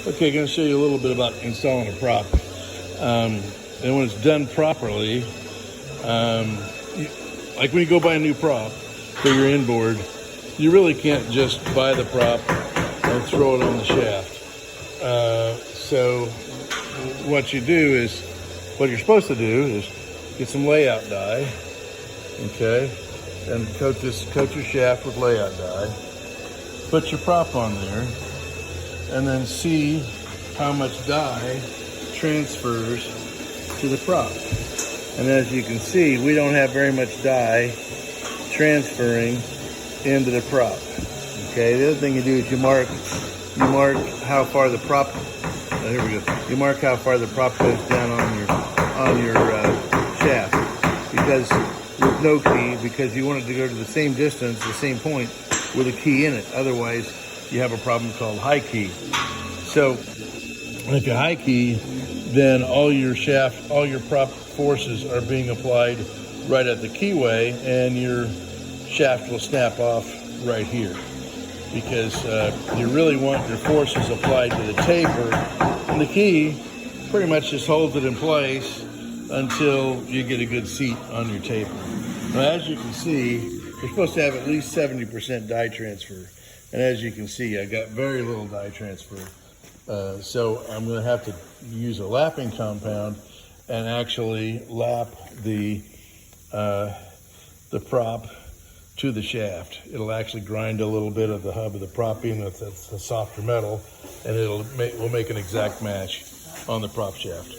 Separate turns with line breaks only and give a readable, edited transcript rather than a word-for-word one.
Okay, going to show you a little bit about installing a prop. And when it's done properly, like when you go buy a new prop for your inboard, you really can't just buy the prop and throw it on the shaft. So what you do is, what you're supposed to do is get some layout dye, okay, and coat your shaft with layout dye. Put your prop on there, and then see how much dye transfers to the prop. And as you can see, we don't have very much dye transferring into the prop. Okay, the other thing you do is you mark how far the prop. Here we go. You mark how far the prop goes down on your shaft, because with no key, because you want it to go to the same distance, the same point with a key in it. Otherwise, you have a problem called high key. So if you high key, then all your prop forces are being applied right at the keyway, and your shaft will snap off right here, because you really want your forces applied to the taper, and the key pretty much just holds it in place until you get a good seat on your taper. Now, as you can see, you're supposed to have at least 70% dye transfer, and as you can see, I got very little dye transfer. So I'm going to have to use a lapping compound and actually lap the prop to the shaft. It'll actually grind a little bit of the hub of the prop in with the softer metal, and we'll make an exact match on the prop shaft.